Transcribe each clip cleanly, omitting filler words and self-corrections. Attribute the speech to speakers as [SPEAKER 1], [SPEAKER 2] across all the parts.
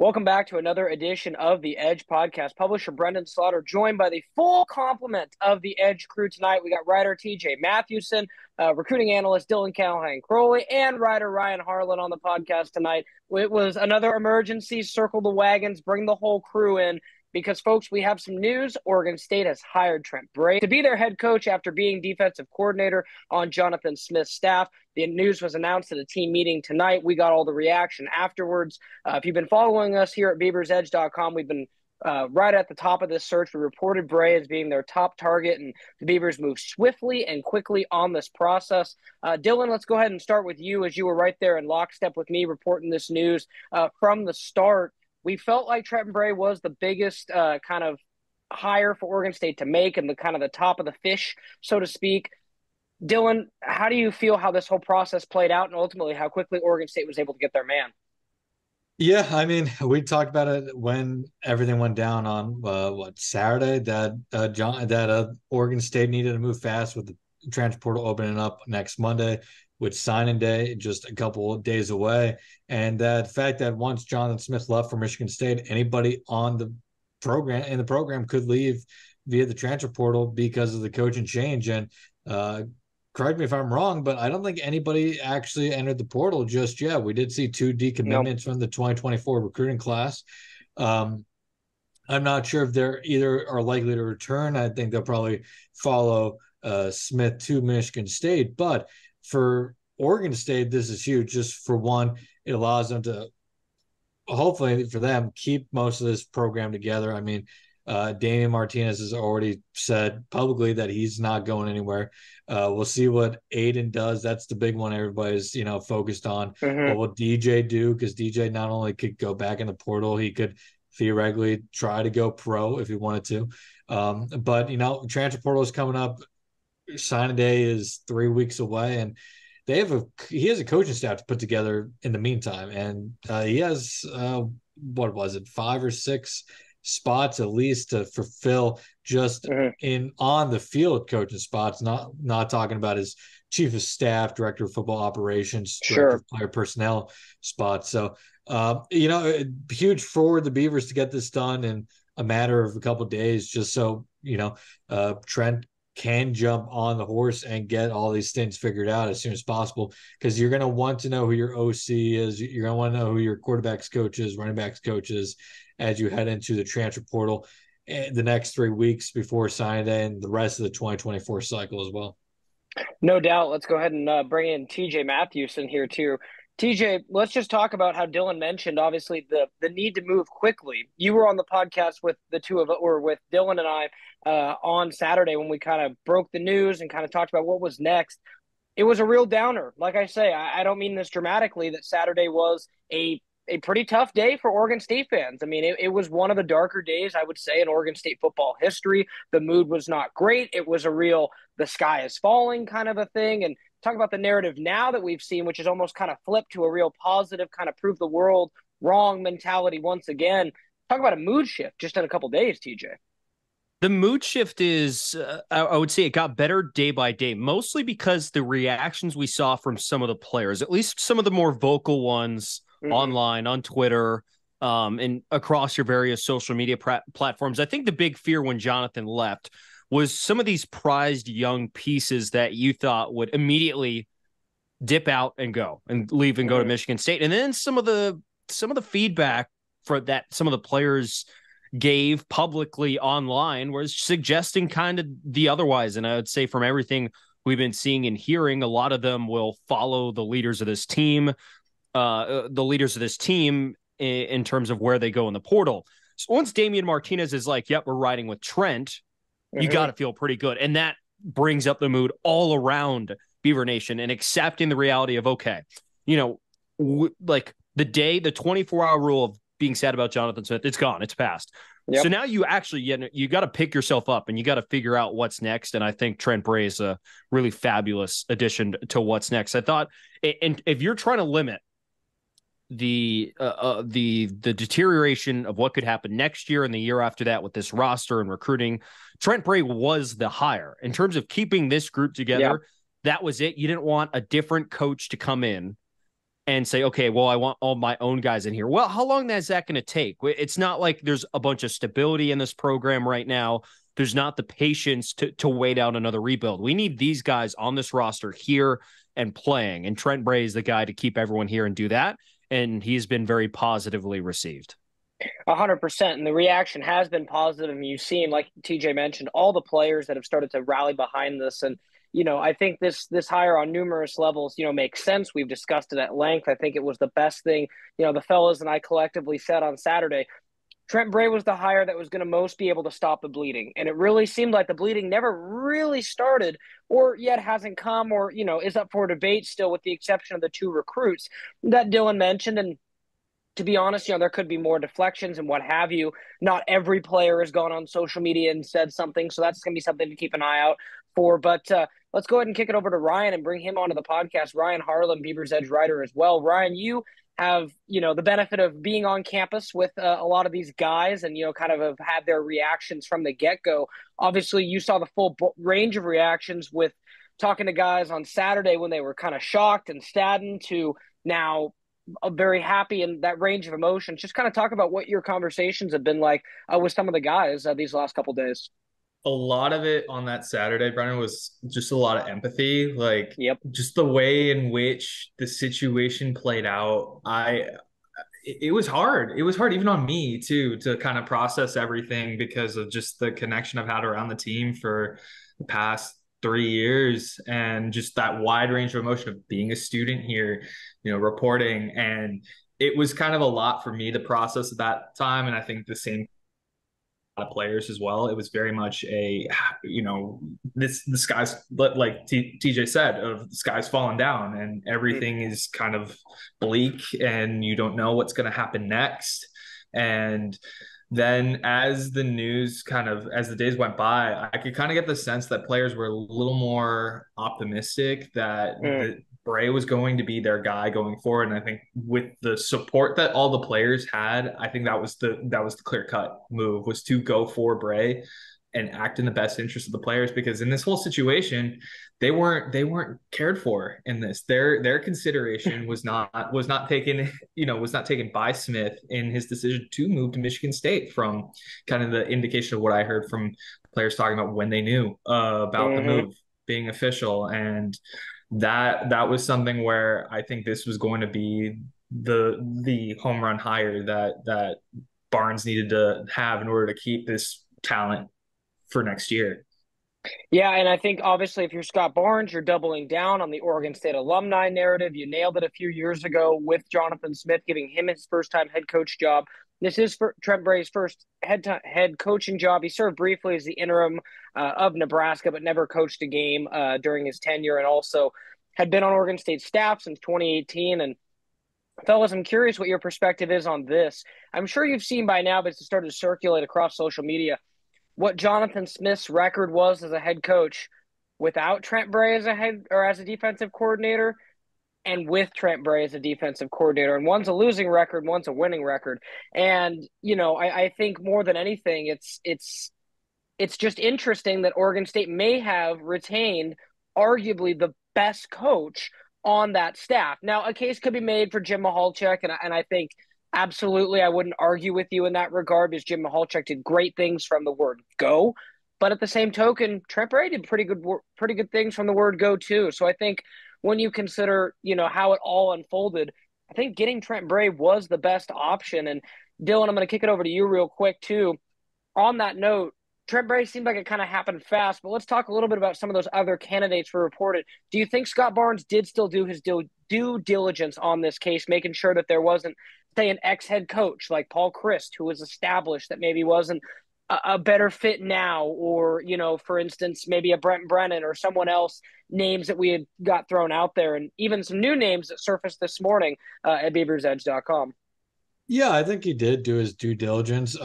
[SPEAKER 1] Welcome back to another edition of the Edge podcast. Publisher Brenden Slaughter, joined by the full complement of the Edge crew tonight. We got writer TJ Mathewson, recruiting analyst Dylan Callaghan-Croley, and writer Ryan Harlan on the podcast tonight. It was another emergency. Circle the wagons, bring the whole crew in. Because, folks, we have some news. Oregon State has hired Trent Bray to be their head coach after being defensive coordinator on Jonathan Smith's staff. The news was announced at a team meeting tonight. We got all the reaction afterwards. If you've been following us here at BeaversEdge.com, we've been right at the top of this search. We reported Bray as being their top target, and the Beavers moved swiftly and quickly on this process. Dylan, let's go ahead and start with you, as you were right there in lockstep with me reporting this news from the start. We felt like Trent Bray was the biggest kind of hire for Oregon State to make, and the kind of the top of the fish, so to speak. Dylan, how do you feel how this whole process played out, and ultimately how quickly Oregon State was able to get their man?
[SPEAKER 2] Yeah, I mean, we talked about it when everything went down on Saturday that Oregon State needed to move fast with the transfer portal opening up next Monday, with signing day just a couple of days away, and that fact that once Jonathan Smith left for Michigan State, anybody on the program could leave via the transfer portal because of the coaching change. And correct me if I'm wrong, but I don't think anybody actually entered the portal just yet. We did see two decommitments from the 2024 recruiting class. I'm not sure if they're either are likely to return. I think they'll probably follow Smith to Michigan State. But for Oregon State, this is huge. Just for one, it allows them to, hopefully for them, keep most of this program together. I mean, Damian Martinez has already said publicly that he's not going anywhere. We'll see what Aiden does. That's the big one everybody's, focused on.
[SPEAKER 1] Mm-hmm.
[SPEAKER 2] What will DJ do? Because DJ not only could go back in the portal, he could theoretically try to go pro if he wanted to. But, transfer portal is coming up. Signing day is 3 weeks away, and he has a coaching staff to put together in the meantime. And he has, 5 or 6 spots at least to fulfill just on the field coaching spots, not talking about his chief of staff, director of football operations, director of player personnel spots. So, huge for the Beavers to get this done in a matter of a couple of days, just so, Trent can jump on the horse and get all these things figured out as soon as possible, because you're going to want to know who your OC is. You're going to want to know who your quarterbacks coach is, running backs coach is, as you head into the transfer portal the next 3 weeks before signing day and the rest of the 2024 cycle as well.
[SPEAKER 1] No doubt. Let's go ahead and bring in TJ Mathewson here too. TJ, let's just talk about how Dylan mentioned, obviously, the need to move quickly. You were on the podcast with the two of, or with Dylan and I on Saturday when we kind of broke the news and kind of talked about what was next. It was a real downer. Like I say, I don't mean this dramatically, that Saturday was a pretty tough day for Oregon State fans. I mean, it was one of the darker days, I would say, in Oregon State football history. The mood was not great. It was a real, the sky is falling kind of a thing. And talk about the narrative now that we've seen, which is almost kind of flipped to a real positive, kind of prove the world wrong mentality once again. Talk about a mood shift just in a couple of days, TJ.
[SPEAKER 3] The mood shift is, I would say it got better day by day, mostly because the reactions we saw from some of the players, at least some of the more vocal ones online, on Twitter, and across your various social media platforms. I think the big fear when Jonathan left was some of these prized young pieces that you thought would immediately dip out and go and leave and go to Michigan State. And then some of the feedback for that some of the players gave publicly online was suggesting kind of the otherwise. And I would say from everything we've been seeing and hearing, a lot of them will follow the leaders of this team, in terms of where they go in the portal. So once Damian Martinez is like, yep, we're riding with Trent, you got to feel pretty good. And that brings up the mood all around Beaver Nation and accepting the reality of, okay, like the 24-hour rule of being sad about Jonathan Smith, it's gone, it's past. Yep. So now you actually, you got to pick yourself up and you got to figure out what's next. And I think Trent Bray is a really fabulous addition to what's next. I thought, and if you're trying to limit the deterioration of what could happen next year and the year after that with this roster and recruiting, Trent Bray was the hire. In terms of keeping this group together, that was it. You didn't want a different coach to come in and say, okay, well, I want all my own guys in here. Well, how long is that going to take? It's not like there's a bunch of stability in this program right now. There's not the patience to wait out another rebuild. We need these guys on this roster here and playing. And Trent Bray is the guy to keep everyone here and do that. And he's been very positively received.
[SPEAKER 1] 100%. And the reaction has been positive. And you've seen, like TJ mentioned, all the players that have started to rally behind this. And, I think this hire on numerous levels, makes sense. We've discussed it at length. I think it was the best thing, the fellas and I collectively said on Saturday. Trent Bray was the hire that was going to most be able to stop the bleeding. And it really seemed like the bleeding never really started or yet hasn't come or, is up for debate still, with the exception of the 2 recruits that Dylan mentioned. And to be honest, there could be more deflections and what have you. Not every player has gone on social media and said something. So that's going to be something to keep an eye out for. But let's go ahead and kick it over to Ryan and bring him onto the podcast. Ryan Harlan, Beavers Edge writer as well. Ryan, you have, the benefit of being on campus with a lot of these guys and, kind of have had their reactions from the get-go. Obviously, you saw the full range of reactions with talking to guys on Saturday when they were kind of shocked and saddened to now very happy, and that range of emotions. Just kind of talk about what your conversations have been like with some of the guys these last couple of days.
[SPEAKER 4] A lot of it on that Saturday, Brennan, was just a lot of empathy. Like,
[SPEAKER 1] yep,
[SPEAKER 4] just the way in which the situation played out. It was hard. It was hard even on me too, to kind of process everything because of just the connection I've had around the team for the past 3 years, and just that wide range of emotion of being a student here, reporting. And it was kind of a lot for me to process at that time. And I think the same players as well. It was very much a, the sky's, like TJ said, of the sky's falling down and everything is kind of bleak and you don't know what's going to happen next. And then as the news as the days went by, I could kind of get the sense that players were a little more optimistic that Bray was going to be their guy going forward. And I think with the support that all the players had, I think that was the clear cut move, was to go for Bray and act in the best interest of the players, because in this whole situation, they weren't cared for in this. Their consideration was not taken, was not taken by Smith in his decision to move to Michigan State, from kind of the indication of what I heard from players talking about when they knew about the move being official. And that was something where I think this was going to be the home run hire that Barnes needed to have in order to keep this talent for next year.
[SPEAKER 1] Yeah, and I think obviously if you're Scott Barnes, you're doubling down on the Oregon State alumni narrative. You nailed it a few years ago with Jonathan Smith, giving him his first-time head coach job. This is for Trent Bray's first head coaching job. He served briefly as the interim of Nebraska, but never coached a game during his tenure, and also had been on Oregon State staff since 2018. And fellas, I'm curious what your perspective is on this. I'm sure you've seen by now, but it's started to circulate across social media, what Jonathan Smith's record was as a head coach without Trent Bray as a defensive coordinator, and with Trent Bray as a defensive coordinator. And one's a losing record, one's a winning record. And, I think more than anything, it's just interesting that Oregon State may have retained arguably the best coach on that staff. Now, a case could be made for Jim Michalczik, and I think absolutely I wouldn't argue with you in that regard, because Jim Michalczik did great things from the word go. But at the same token, Trent Bray did pretty good things from the word go too. So I think when you consider, how it all unfolded, I think getting Trent Bray was the best option. And Dylan, I'm going to kick it over to you real quick too. On that note, Trent Bray seemed like it kind of happened fast, but let's talk a little bit about some of those other candidates were reported. Do you think Scott Barnes did still do his due diligence on this case, making sure that there wasn't, say, an ex-head coach like Paul Christ, who was established, that maybe wasn't a better fit now, or, for instance, maybe a Brent Brennan or someone else, names that we had got thrown out there, and even some new names that surfaced this morning at BeaversEdge.com?
[SPEAKER 2] Yeah, I think he did do his due diligence.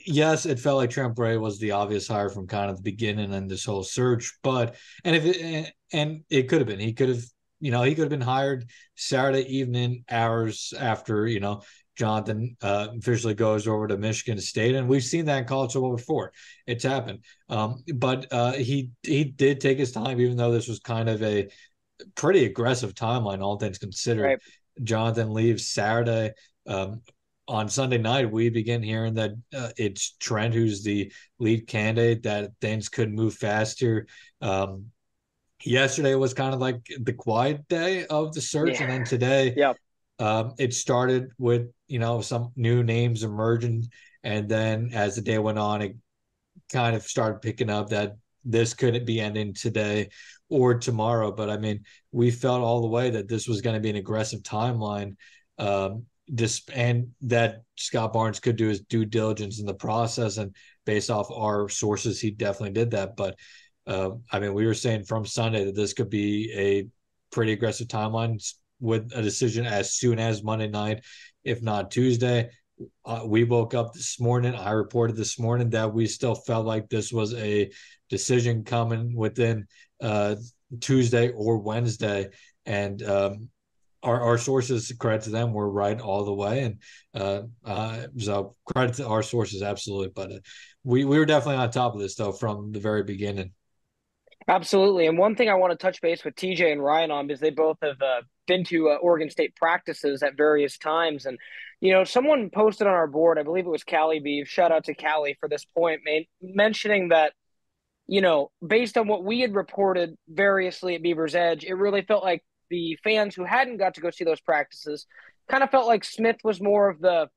[SPEAKER 2] Yes, it felt like Trent Bray was the obvious hire from kind of the beginning in this whole search, and it could have been. He could have been hired Saturday evening, hours after, Jonathan officially goes over to Michigan State, and we've seen that in college football before. It's happened. But he did take his time, even though this was kind of a pretty aggressive timeline, all things considered.
[SPEAKER 1] Right.
[SPEAKER 2] Jonathan leaves Saturday. On Sunday night, we begin hearing that it's Trent who's the lead candidate, that things could move faster. Yesterday was kind of like the quiet day of the search, and then today, it started with some new names emerging, and then as the day went on, it kind of started picking up that this couldn't be ending today or tomorrow. But I mean, we felt all the way that this was going to be an aggressive timeline, and that Scott Barnes could do his due diligence in the process. And based off our sources, he definitely did that. But I mean, we were saying from Sunday that this could be a pretty aggressive timeline with a decision as soon as Monday night, if not Tuesday. We woke up this morning. I reported this morning that we still felt like this was a decision coming within Tuesday or Wednesday. And our sources, credit to them, were right all the way. And so credit to our sources, absolutely. But we were definitely on top of this, though, from the very beginning.
[SPEAKER 1] Absolutely. And one thing I want to touch base with TJ and Ryan on, because they both have been to Oregon State practices at various times. And, someone posted on our board, I believe it was Callie Beeve, shout out to Callie for this point, mentioning that, based on what we had reported variously at Beaver's Edge, it really felt like the fans who hadn't got to go see those practices kind of felt like Smith was more of the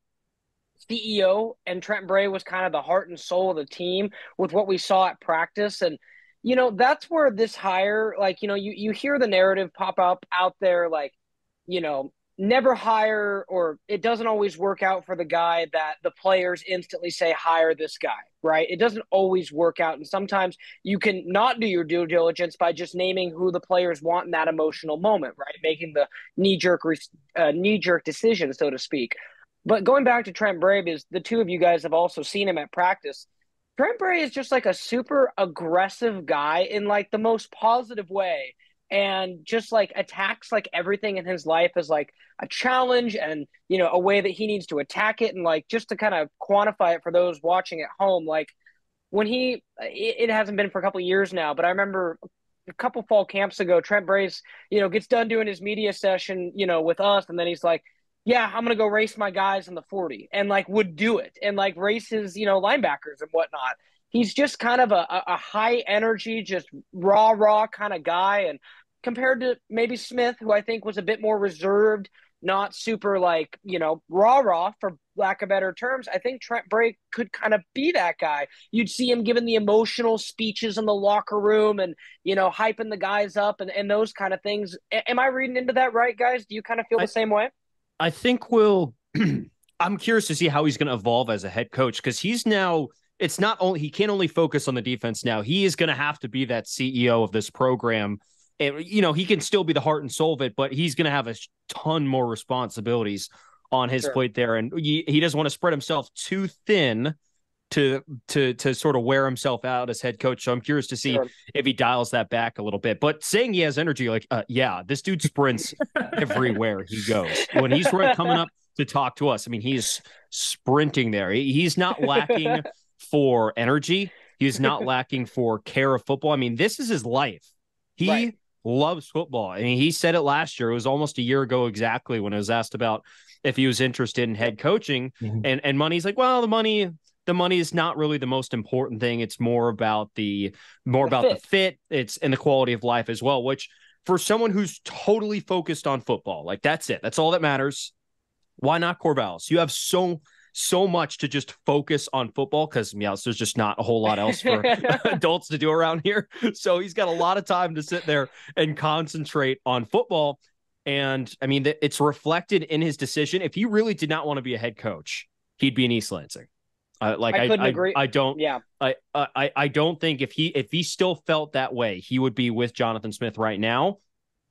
[SPEAKER 1] CEO and Trent Bray was kind of the heart and soul of the team with what we saw at practice. And, that's where this hire, you hear the narrative pop up out there, never hire, or it doesn't always work out for the guy that the players instantly say, hire this guy, right? It doesn't always work out. And sometimes you can not do your due diligence by just naming who the players want in that emotional moment, right? Making the knee-jerk decision, so to speak. But going back to Trent Bray, because the two of you guys have also seen him at practice, Trent Bray is just like a super aggressive guy in like the most positive way, and just like attacks like everything in his life as like a challenge and, a way that he needs to attack it. And like, just to kind of quantify it for those watching at home, like when it hasn't been for a couple of years now, but I remember a couple fall camps ago, Trent Bray's, gets done doing his media session, with us. And then he's like, yeah, I'm going to go race my guys in the 40, and like would do it and like race his, linebackers and whatnot. He's just kind of a high energy, just raw kind of guy. And compared to maybe Smith, who I think was a bit more reserved, not super like, rah, for lack of better terms, I think Trent Bray could kind of be that guy. You'd see him giving the emotional speeches in the locker room and, hyping the guys up and those kind of things. Am I reading into that right, guys? Do you kind of feel the same way?
[SPEAKER 3] I think I'm curious to see how he's going to evolve as a head coach, because he's now, it's not only, he can't only focus on the defense now. He is going to have to be that CEO of this program. And, he can still be the heart and soul of it, but he's going to have a ton more responsibilities on his plate there. And he doesn't want to spread himself too thin to sort of wear himself out as head coach. So I'm curious to see if he dials that back a little bit. But saying he has energy, like, yeah, this dude sprints everywhere he goes. When he's coming up to talk to us, I mean, he's sprinting there. He's not lacking for energy. He's not lacking for care of football. I mean, this is his life. He loves football. I mean, he said it last year. It was almost a year ago exactly when I was asked about if he was interested in head coaching. And money's like, well, the money is not really the most important thing. It's more about the fit. It's and the quality of life as well, which for someone who's totally focused on football, like that's it. That's all that matters. Why not Corvallis? You have so much to just focus on football, because there's just not a whole lot else for adults to do around here. So he's got a lot of time to sit there and concentrate on football. And I mean, it's reflected in his decision. If he really did not want to be a head coach, he'd be in East Lansing. I couldn't agree. I don't. Yeah. I don't think if he still felt that way, he would be with Jonathan Smith right now.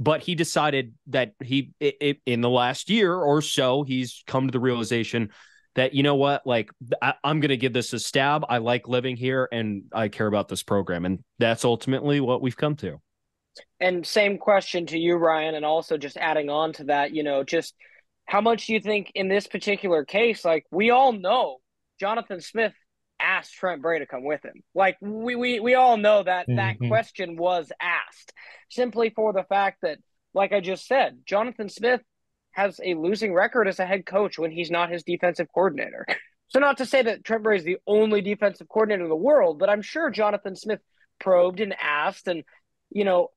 [SPEAKER 3] But he decided that in the last year or so, he's come to the realization that, you know what, like I'm going to give this a stab. I like living here and I care about this program. And that's ultimately what we've come to.
[SPEAKER 1] And same question to you, Ryan, and also just adding on to that, just how much do you think in this particular case, like we all know Jonathan Smith asked Trent Bray to come with him. Like we all know that that question was asked simply for the fact that, like I just said, Jonathan Smith has a losing record as a head coach when he's not his defensive coordinator. So not to say that Trent Bray is the only defensive coordinator in the world, but I'm sure Jonathan Smith probed and asked. And, you know,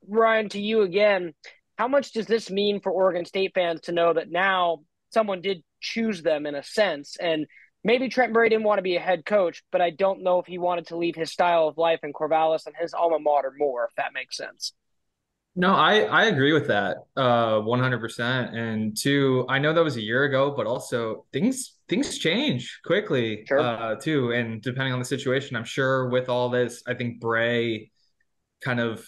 [SPEAKER 1] Ryan, to you again, how much does this mean for Oregon State fans to know that now someone did choose them in a sense? And maybe Trent Bray didn't want to be a head coach, but I don't know if he wanted to leave his style of life in Corvallis and his alma mater more, if that makes sense.
[SPEAKER 4] No, I agree with that 100%. And two, I know that was a year ago, but also things change quickly too. And depending on the situation, I'm sure with all this, I think Bray kind of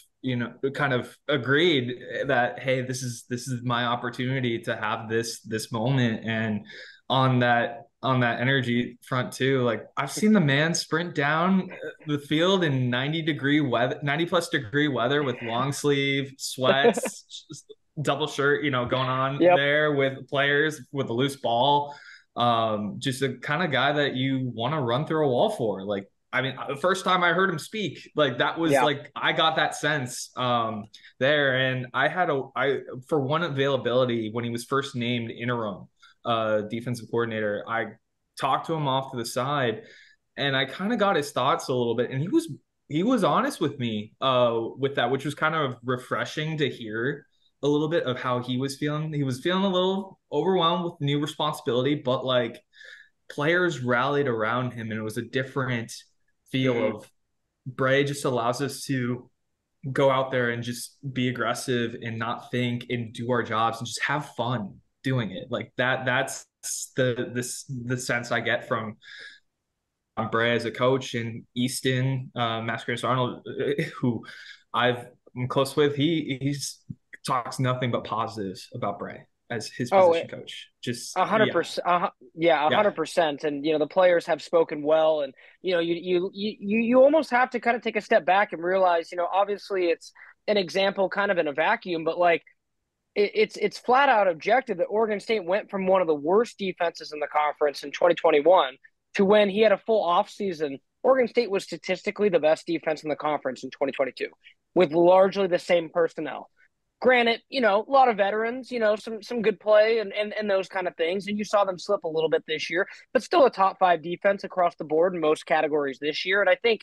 [SPEAKER 4] agreed that, hey, this is my opportunity to have this moment. And on that energy front too, like I've seen the man sprint down the field in 90 plus degree weather with long sleeve sweats, double shirt, going on there with players with a loose ball. Just a kind of guy that you want to run through a wall for. Like, I mean, the first time I heard him speak, like that was like, I got that sense there. And for one availability, when he was first named interim defensive coordinator, I talked to him off to the side and I kind of got his thoughts a little bit. And he was honest with me with that, which was kind of refreshing to hear a little bit of how he was feeling. He was feeling a little overwhelmed with new responsibility, but like players rallied around him and it was a different feel of Bray just allows us to go out there and just be aggressive and not think and do our jobs and just have fun doing it. Like that's the sense I get from Bray as a coach. And Easton Mascarenas Arnold, who I'm close with, he's talks nothing but positives about Bray as his position coach. Just
[SPEAKER 1] 100%. 100%. And, the players have spoken well. And, you almost have to kind of take a step back and realize, obviously it's an example kind of in a vacuum, but like it's flat out objective that Oregon State went from one of the worst defenses in the conference in 2021 to when he had a full offseason. Oregon State was statistically the best defense in the conference in 2022 with largely the same personnel. Granted, a lot of veterans, some good play and those kind of things. And you saw them slip a little bit this year, but still a top 5 defense across the board in most categories this year. And I think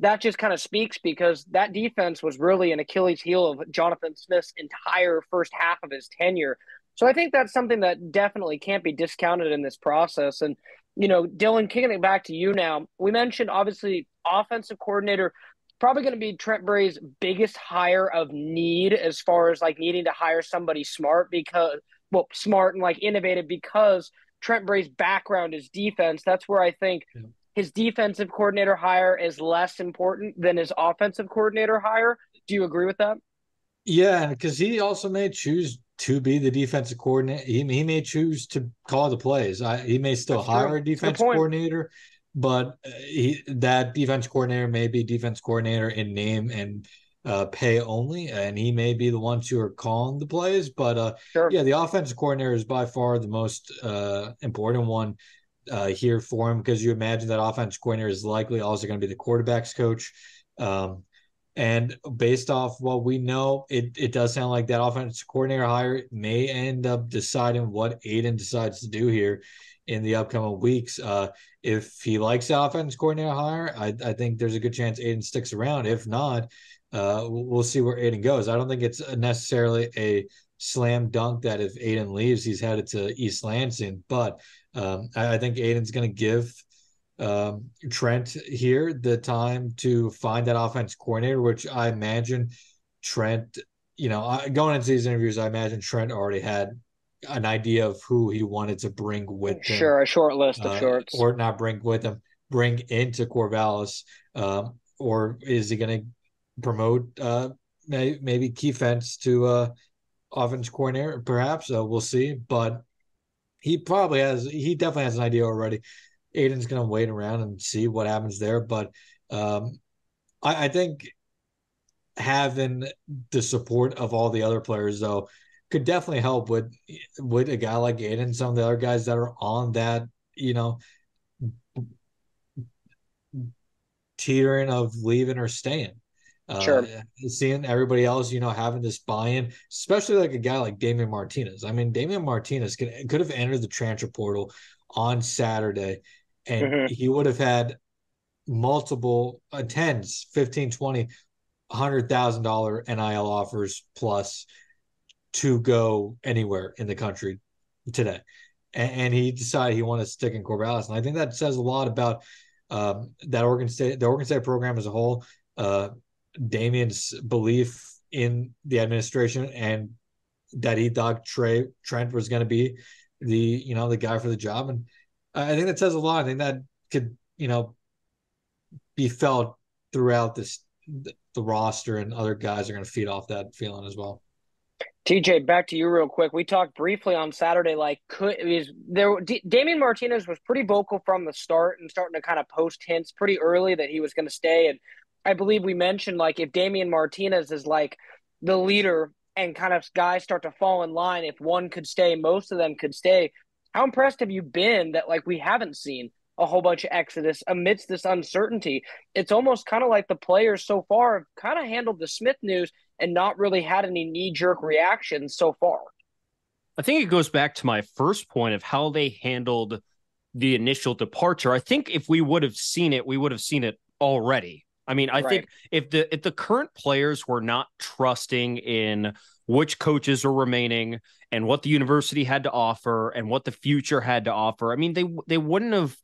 [SPEAKER 1] that just kind of speaks because that defense was really an Achilles heel of Jonathan Smith's entire first half of his tenure. So I think that's something that definitely can't be discounted in this process. And, Dylan, kicking it back to you now, we mentioned obviously offensive coordinator, probably going to be Trent Bray's biggest hire of need as far as like needing to hire somebody smart and like innovative because Trent Bray's background is defense. That's where I think his defensive coordinator hire is less important than his offensive coordinator hire. Do you agree with that?
[SPEAKER 2] Yeah, because he also may choose to be the defensive coordinator. He may choose to call the plays. He may still hire a defense coordinator, but that defense coordinator may be defense coordinator in name and pay only, and he may be the ones who are calling the plays. But the offensive coordinator is by far the most important one here for him because you imagine that offensive coordinator is likely also going to be the quarterback's coach. And based off what we know, it does sound like that offensive coordinator hire may end up deciding what Aiden decides to do here in the upcoming weeks. If he likes the offense coordinator hire, I think there's a good chance Aiden sticks around. If not, we'll see where Aiden goes. I don't think it's necessarily a slam dunk that if Aiden leaves, he's headed to East Lansing. But I think Aiden's going to give Trent here the time to find that offense coordinator, which I imagine Trent, going into these interviews, I imagine Trent already had an idea of who he wanted to bring with him.
[SPEAKER 1] Sure, a short list of shorts.
[SPEAKER 2] Or not bring with him, bring into Corvallis. Or is he going to promote maybe Keith Fentz to offense coordinator? Perhaps. We'll see. But he definitely has an idea already. Aiden's going to wait around and see what happens there. But I think having the support of all the other players, though, could definitely help with a guy like Aiden, some of the other guys that are on that, teetering of leaving or staying.
[SPEAKER 1] Sure.
[SPEAKER 2] Seeing everybody else, having this buy-in, especially like a guy like Damian Martinez. I mean, Damian Martinez could have entered the transfer portal on Saturday, and he would have had multiple tens, 15, 20, $100,000 NIL offers plus to go anywhere in the country today. And he decided he wanted to stick in Corvallis. And I think that says a lot about that Oregon State program as a whole. Damian's belief in the administration and that he thought Trent was going to be the guy for the job. And I think that says a lot. I think that could, be felt throughout the roster, and other guys are going to feed off that feeling as well.
[SPEAKER 1] TJ, back to you real quick. We talked briefly on Saturday, Damian Martinez was pretty vocal from the start and starting to kind of post hints pretty early that he was going to stay. And I believe we mentioned, if Damian Martinez is the leader and kind of guys start to fall in line, if one could stay, most of them could stay. How impressed have you been that we haven't seen a whole bunch of exodus amidst this uncertainty? It's almost kind of like the players so far have kind of handled the Smith news and not really had any knee-jerk reactions so far.
[SPEAKER 3] I think it goes back to my first point of how they handled the initial departure. I think if we would have seen it, we would have seen it already. I mean, I think if the current players were not trusting in which coaches are remaining and what the university had to offer and what the future had to offer, I mean, they wouldn't have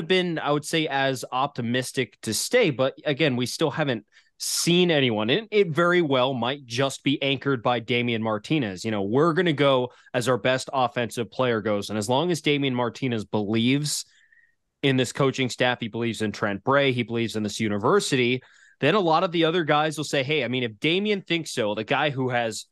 [SPEAKER 3] been, I would say, as optimistic to stay. But again, we still haven't seen anyone. It very well might just be anchored by Damian Martinez. We're going to go as our best offensive player goes. And as long as Damian Martinez believes in this coaching staff, he believes in Trent Bray, he believes in this university, then a lot of the other guys will say, hey, I mean, if Damian thinks so, the guy who has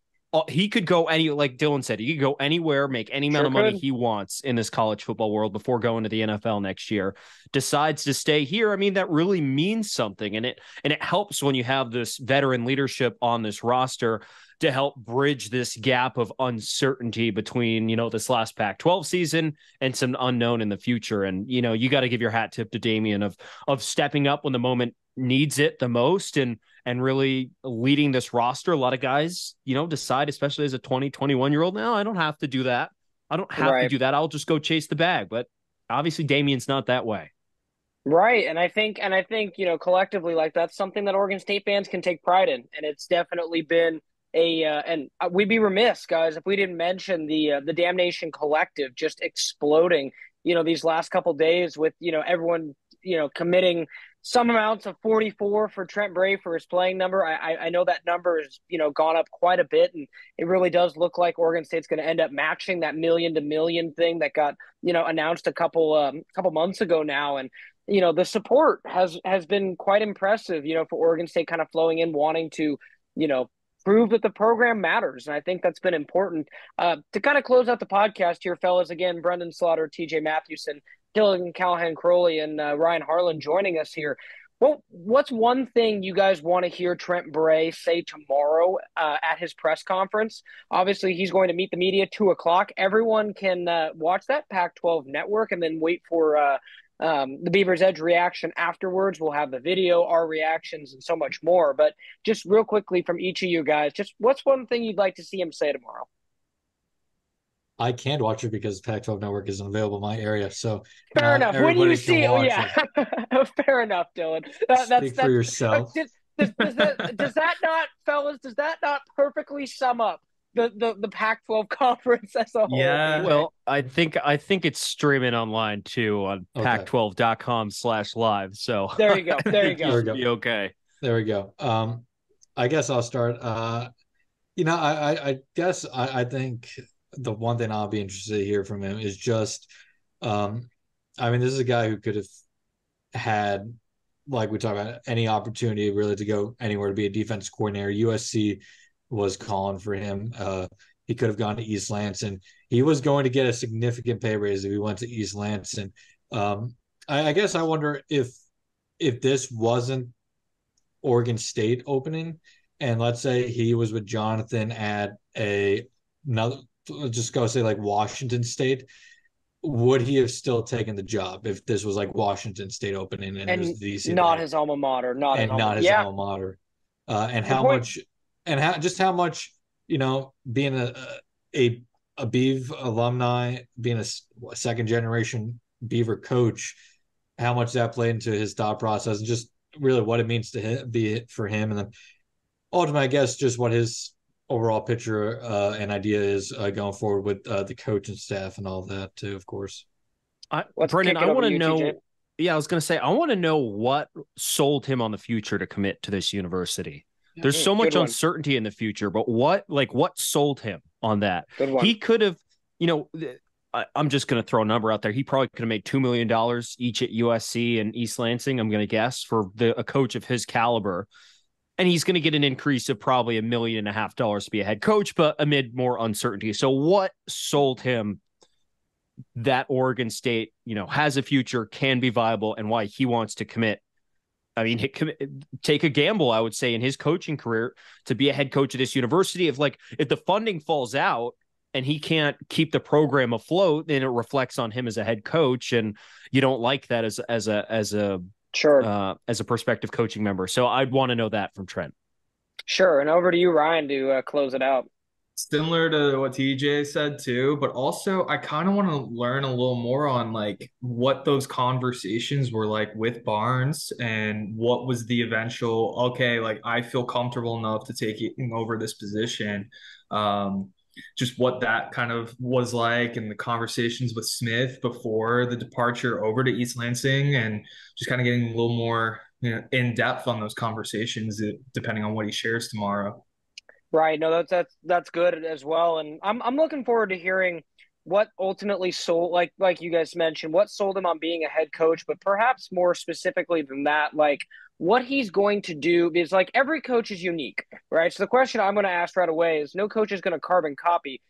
[SPEAKER 3] he could go like Dylan said, he could go anywhere, make any amount of money he wants in this college football world before going to the NFL next year, decides to stay here. I mean, that really means something. And it helps when you have this veteran leadership on this roster to help bridge this gap of uncertainty between, this last Pac-12 season and some unknown in the future. And, you got to give your hat tip to Damian of stepping up when the moment needs it the most and really leading this roster. A lot of guys, decide, especially as a 20, 21-year-old, no, I don't have to do that. I don't have to do that. I'll just go chase the bag. But obviously Damian's not that way.
[SPEAKER 1] Right. And I think, collectively, that's something that Oregon State fans can take pride in. And it's definitely been and we'd be remiss, guys, if we didn't mention the Damnation Collective just exploding, these last couple days with, everyone, committing some amounts of 44 for Trent Bray for his playing number. I know that number has, gone up quite a bit, and it really does look like Oregon State's going to end up matching that million to million thing that got, announced a couple months ago now. And, the support has been quite impressive, for Oregon State kind of flowing in, wanting to, prove that the program matters. And I think that's been important. To kind of close out the podcast here, fellas, again, Brenden Slaughter, TJ Mathewson, Dylan Callaghan-Croley, and Ryan Harlan joining us here. Well, what's one thing you guys want to hear Trent Bray say tomorrow at his press conference? Obviously, he's going to meet the media at 2:00. Everyone can watch that Pac-12 network and then wait for the Beavers Edge reaction afterwards. We'll have the video, our reactions, and so much more. But just real quickly from each of you guys, just what's one thing you'd like to see him say tomorrow?
[SPEAKER 2] I can't watch it because Pac-12 Network isn't available in my area. So
[SPEAKER 1] fair enough. When you see it, fair enough, Dylan.
[SPEAKER 2] Speak for yourself.
[SPEAKER 1] Does that not, fellas? Does that not perfectly sum up the Pac-12 conference as a whole?
[SPEAKER 3] Yeah. Well, I think it's streaming online too on Pac12.com/live. So
[SPEAKER 1] there you go.
[SPEAKER 3] Be okay.
[SPEAKER 2] There we go. I guess I'll start. I guess I think the one thing I'll be interested to hear from him is just, this is a guy who could have had, like we talked about, any opportunity really to go anywhere to be a defense coordinator. USC was calling for him. He could have gone to East Lansing. He was going to get a significant pay raise if he went to East Lansing. I guess I wonder if this wasn't Oregon State opening, and let's say he was with Jonathan at another, just go say like Washington State, would he have still taken the job if this was like Washington State opening and it was
[SPEAKER 1] And
[SPEAKER 2] the DC
[SPEAKER 1] not his alma mater,
[SPEAKER 2] and not his
[SPEAKER 1] yeah,
[SPEAKER 2] alma mater? And
[SPEAKER 1] good
[SPEAKER 2] how
[SPEAKER 1] point.
[SPEAKER 2] much, and how much, being a Beav alumni, being a second generation Beaver coach, how much that played into his thought process and just really what it means to be for him. And then ultimately, I guess, just what his overall picture and idea is going forward with the coaching staff and all that too, of course.
[SPEAKER 3] Brenden, I want to know.
[SPEAKER 1] TJ.
[SPEAKER 3] Yeah, I was going to say, I want to know what sold him on the future to commit to this university. There's so much uncertainty in the future, but what sold him on that? He could have, I'm just going to throw a number out there. He probably could have made $2 million each at USC and East Lansing, I'm going to guess, for a coach of his caliber. And he's going to get an increase of probably $1.5 million to be a head coach, but amid more uncertainty. So what sold him that Oregon State, has a future, can be viable, and why he wants to commit? I mean, take a gamble, I would say, in his coaching career to be a head coach at this university. If the funding falls out and he can't keep the program afloat, then it reflects on him as a head coach, and you don't like that as a prospective coaching member. So I'd want to know that from Trent.
[SPEAKER 1] Sure. And over to you, Ryan, to close it out.
[SPEAKER 4] Similar to what TJ said too, but also I kind of want to learn a little more on like what those conversations were like with Barnes and what was the eventual, okay, like I feel comfortable enough to take over this position. Just what that kind of was like, and the conversations with Smith before the departure over to East Lansing, and just kind of getting a little more, in depth on those conversations, depending on what he shares tomorrow.
[SPEAKER 1] Right. No, that's good as well. And I'm looking forward to hearing what ultimately sold, like you guys mentioned, what sold him on being a head coach, but perhaps more specifically than that, like what he's going to do, because like every coach is unique, right? So the question I'm going to ask right away is, no coach is going to carbon copy.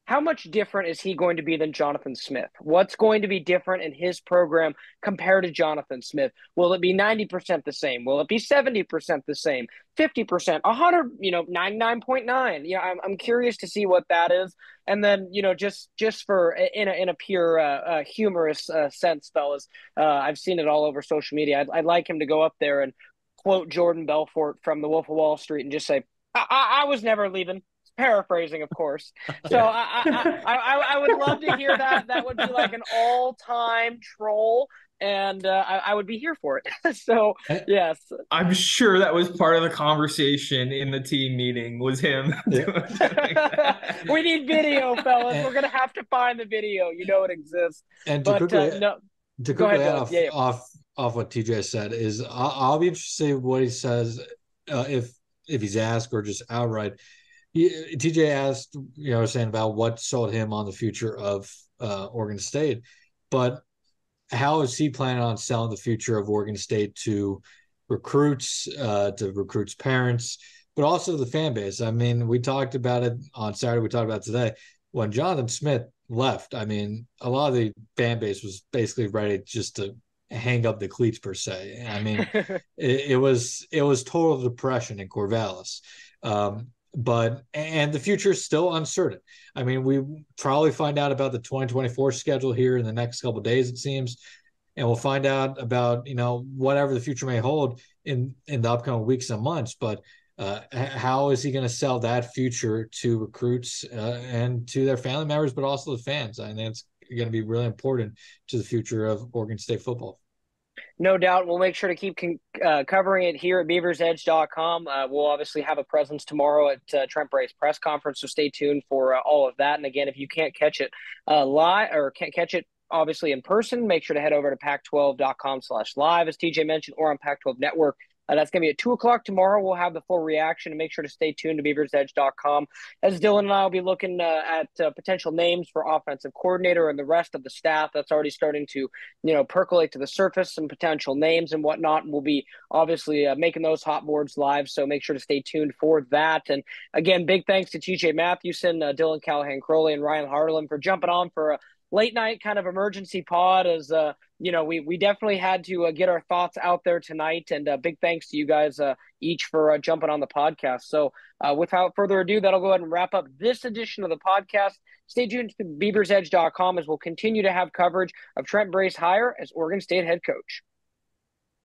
[SPEAKER 1] How much different is he going to be than Jonathan Smith? What's going to be different in his program compared to Jonathan Smith? Will it be 90% the same? Will it be 70% the same? 50%, 100, 99.9. Yeah, I'm curious to see what that is. And then, just for in a pure humorous sense, fellas, I've seen it all over social media. I'd like him to go up there and quote Jordan Belfort from The Wolf of Wall Street and just say, I was never leaving. Paraphrasing, of course. So I would love to hear that. That would be like an all-time troll, and I would be here for it. So yes,
[SPEAKER 4] I'm sure that was part of the conversation in the team meeting. Was him?
[SPEAKER 1] Yeah. We need video, fellas. We're gonna have to find the video. It exists.
[SPEAKER 2] And to quickly add off what TJ said is, I'll be interested to see what he says if he's asked or just outright. TJ asked, saying about what sold him on the future of Oregon State, but how is he planning on selling the future of Oregon State to recruits, parents, but also the fan base? I mean, we talked about it on Saturday. We talked about it today. When Jonathan Smith left, I mean, a lot of the fan base was basically ready just to hang up the cleats per se. I mean, it was total depression in Corvallis. And the future is still uncertain. I mean, we probably find out about the 2024 schedule here in the next couple of days, it seems, and we'll find out about whatever the future may hold in the upcoming weeks and months. But how is he going to sell that future to recruits and to their family members, but also the fans? I think it's going to be really important to the future of Oregon State football.
[SPEAKER 1] No doubt. We'll make sure to keep covering it here at BeaversEdge.com. We'll obviously have a presence tomorrow at Trent Bray's press conference, so stay tuned for all of that. And again, if you can't catch it live or can't catch it obviously in person, make sure to head over to pac12.com/live, as TJ mentioned, or on Pac-12 Network. That's going to be at 2 o'clock tomorrow. We'll have the full reaction, and make sure to stay tuned to BeaversEdge.com, as Dylan and I will be looking at potential names for offensive coordinator and the rest of the staff. That's already starting to, percolate to the surface, some potential names and whatnot. And we'll be obviously making those hot boards live, so make sure to stay tuned for that. And again, big thanks to TJ Mathewson, Dylan Callaghan-Croley, and Ryan Harlan for jumping on for a late night kind of emergency pod as we definitely had to get our thoughts out there tonight, and big thanks to you guys each for jumping on the podcast. So without further ado, that'll go ahead and wrap up this edition of the podcast. Stay tuned to BeaversEdge.com as we'll continue to have coverage of Trent Bray's hire as Oregon State head coach.